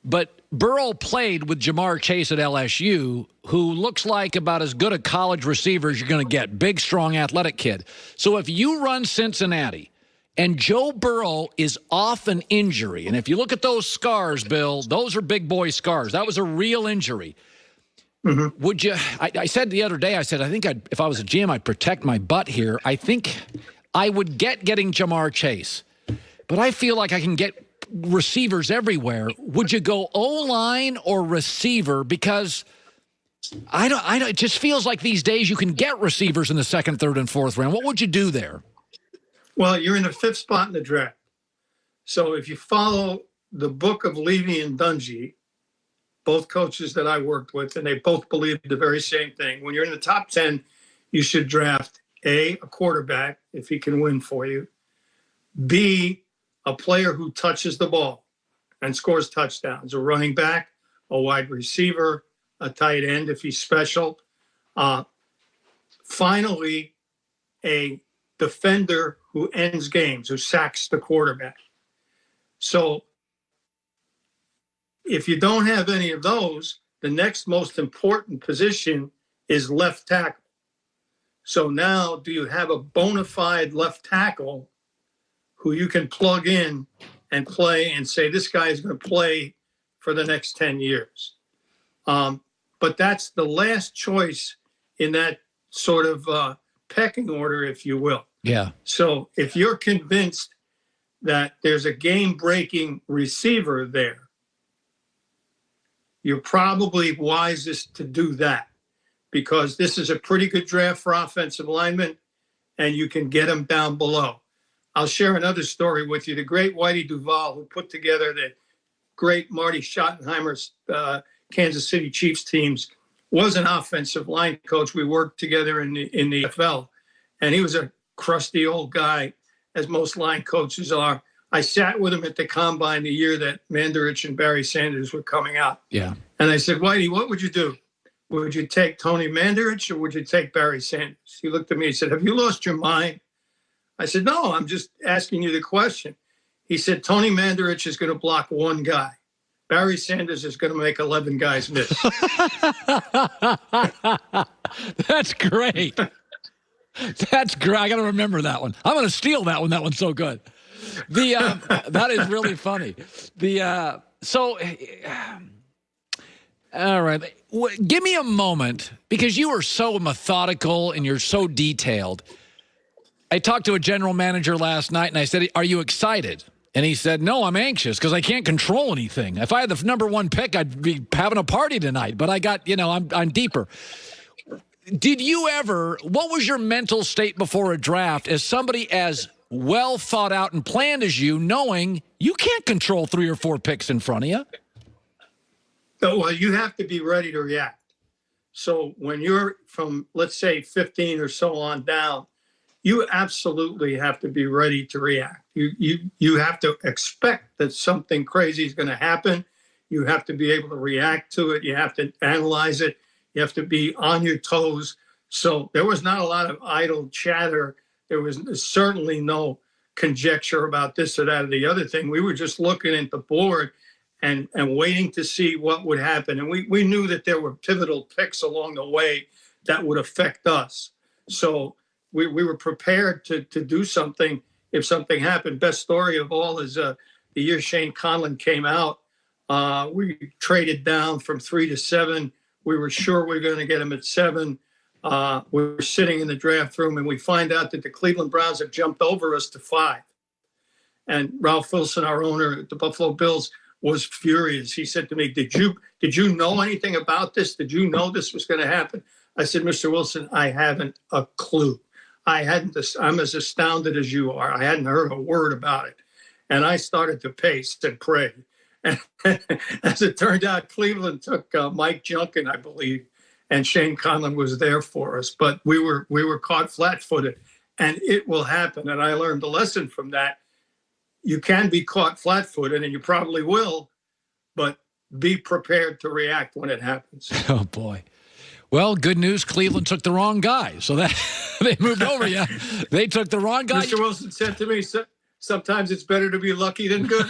But Burrow played with Jamar Chase at LSU, who looks like about as good a college receiver as you're going to get. Big, strong, athletic kid. So if you run Cincinnati and Joe Burrow is off an injury, and if you look at those scars, Bill, those are big boy scars. That was a real injury. Mm-hmm. Would you – I said the other day, I said, I think if I was a GM, I'd protect my butt here. I think I would getting Jamar Chase. But I feel like I can get – receivers everywhere. Would you go O-line or receiver? Because I don't. It just feels like these days you can get receivers in the second, third, and fourth round. What would you do there? Well, you're in the fifth spot in the draft. So if you follow the book of Levy and Dungy, both coaches that I worked with, and they both believed the very same thing. When you're in the top 10, you should draft A, a quarterback, if he can win for you. B, a player who touches the ball and scores touchdowns, a running back, a wide receiver, a tight end if he's special. Finally, a defender who ends games, who sacks the quarterback. So if you don't have any of those, the next most important position is left tackle. So now do you have a bona fide left tackle who you can plug in and play and say, this guy is going to play for the next 10 years. But that's the last choice in that sort of pecking order, if you will. Yeah. So if you're convinced that there's a game-breaking receiver there, you're probably wisest to do that, because this is a pretty good draft for offensive linemen, and you can get them down below. I'll share another story with you. The great Whitey Duvall, who put together the great Marty Schottenheimer's Kansas City Chiefs teams, was an offensive line coach. We worked together in the NFL, and he was a crusty old guy, as most line coaches are. I sat with him at the combine the year that Mandarich and Barry Sanders were coming out. Yeah. And I said, Whitey, what would you do? Would you take Tony Mandarich or would you take Barry Sanders? He looked at me and said, have you lost your mind? I said, no, I'm just asking you the question. He said, Tony Mandarich is going to block one guy. Barry Sanders is going to make 11 guys miss. That's great. That's great. I got to remember that one. I'm going to steal that one. That one's so good. That is really funny. All right. Give me a moment, because you are so methodical and you're so detailed. I talked to a general manager last night, and I said, are you excited? And he said, no, I'm anxious because I can't control anything. If I had the number one pick, I'd be having a party tonight. But I got, I'm deeper. Did you ever, what was your mental state before a draft as somebody as well thought out and planned as you, knowing you can't control 3 or 4 picks in front of you? No, well, you have to be ready to react. So when you're from, let's say, 15 or so on down, you absolutely have to be ready to react. You have to expect that something crazy is going to happen. You have to be able to react to it. You have to analyze it. You have to be on your toes. So there was not a lot of idle chatter. There was certainly no conjecture about this or that or the other thing. We were just looking at the board and waiting to see what would happen. And we knew that there were pivotal picks along the way that would affect us. So we were prepared to do something if something happened. Best story of all is the year Shane Colin came out. We traded down from 3 to 7. We were sure we were going to get him at 7. We were sitting in the draft room, and we find out that the Cleveland Browns have jumped over us to 5. And Ralph Wilson, our owner at the Buffalo Bills, was furious. He said to me, did you know anything about this? Did you know this was going to happen? I said, Mr. Wilson, I haven't a clue. I'm as astounded as you are. I hadn't heard a word about it. And I started to pace and pray. And as it turned out, Cleveland took Mike Junkin, I believe, and Shane Conlon was there for us. But we were caught flat-footed, and it will happen. And I learned a lesson from that. You can be caught flat-footed, and you probably will, but be prepared to react when it happens. Oh, boy. Well, good news, Cleveland took the wrong guy. So that they moved over, yeah. They took the wrong guy. Mr. Wilson said to me, sometimes it's better to be lucky than good.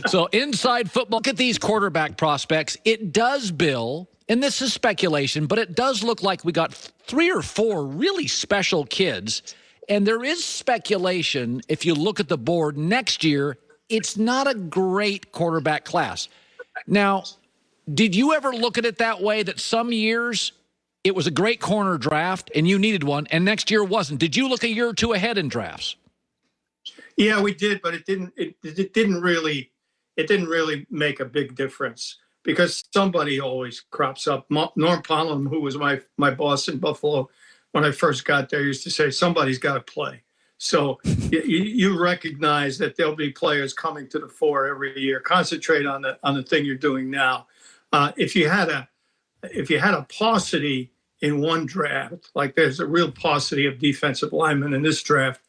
So inside football, look at these quarterback prospects. It does, Bill, and this is speculation, but it does look like we got 3 or 4 really special kids. And there is speculation, if you look at the board next year, it's not a great quarterback class. Now, did you ever look at it that way, that some years it was a great corner draft and you needed one, and next year wasn't? Did you look a year or two ahead in drafts? Yeah, we did, but it didn't really make a big difference because somebody always crops up. Norm Pollan, who was my boss in Buffalo when I first got there, used to say, somebody's got to play. So you recognize that there'll be players coming to the fore every year. Concentrate on the thing you're doing now. If you had a paucity in one draft, like there's a real paucity of defensive linemen in this draft,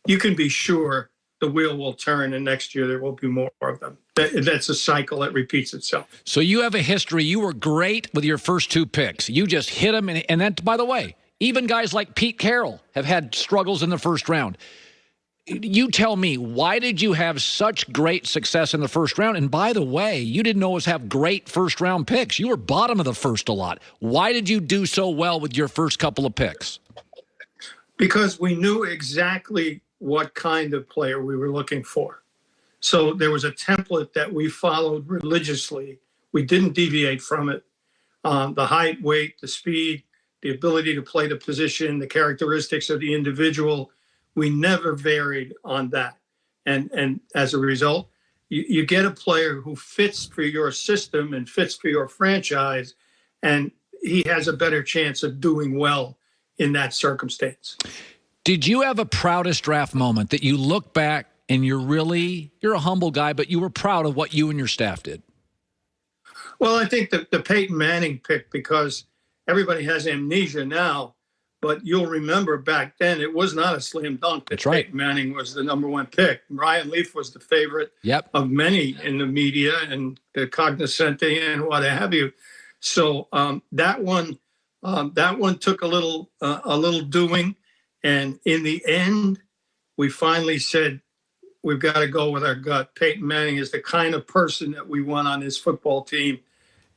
you can be sure the wheel will turn, and next year there will be more of them. That's a cycle that repeats itself. So you have a history. You were great with your first 2 picks. You just hit them, and then, by the way, even guys like Pete Carroll have had struggles in the first round. You tell me, why did you have such great success in the first round? And by the way, you didn't always have great first-round picks. You were bottom of the first a lot. Why did you do so well with your first couple of picks? Because we knew exactly what kind of player we were looking for. So there was a template that we followed religiously. We didn't deviate from it. The height, weight, the speed, the ability to play the position, the characteristics of the individual, we never varied on that. And as a result, you get a player who fits for your system and fits for your franchise, and he has a better chance of doing well in that circumstance. Did you have a proudest draft moment that you look back and you're a humble guy, but you were proud of what you and your staff did? Well, I think the Peyton Manning pick, because everybody has amnesia now, but you'll remember back then it was not a slam dunk. That's right. Peyton Manning was the number 1 pick. Ryan Leaf was the favorite of many in the media and the cognoscente and what have you. So that one took a little doing, and in the end, we finally said we've got to go with our gut. Peyton Manning is the kind of person that we want on this football team,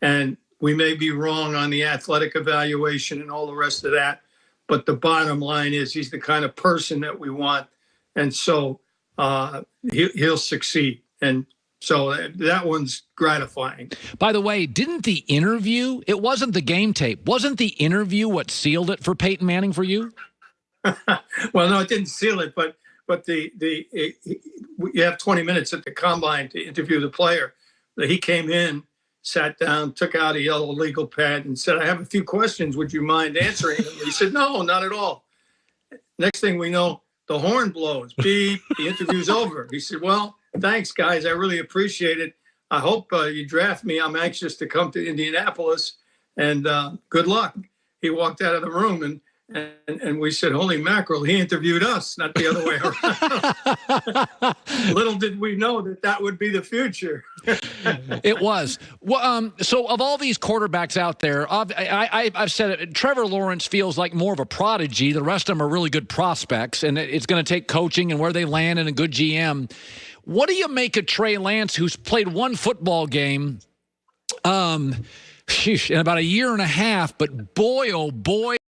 and we may be wrong on the athletic evaluation and all the rest of that, but the bottom line is he's the kind of person that we want, and so he'll succeed. And so that one's gratifying. By the way, didn't the interview, it wasn't the game tape, wasn't the interview what sealed it for Peyton Manning for you? Well, no, it didn't seal it, but you have 20 minutes at the combine to interview the player. He came in, sat down, took out a yellow legal pad and said, I have a few questions. Would you mind answering them? He said, no, not at all. Next thing we know, the horn blows. Beep, the interview's over. He said, well, thanks, guys. I really appreciate it. I hope you draft me. I'm anxious to come to Indianapolis, and good luck. He walked out of the room, and we said, holy mackerel, he interviewed us, not the other way around. Little did we know that would be the future. It was. Well, so of all these quarterbacks out there, I've said it, Trevor Lawrence feels like more of a prodigy. The rest of them are really good prospects, and it's going to take coaching and where they land and a good GM. What do you make of Trey Lance, who's played one football game in about a year and a half, but boy, oh boy,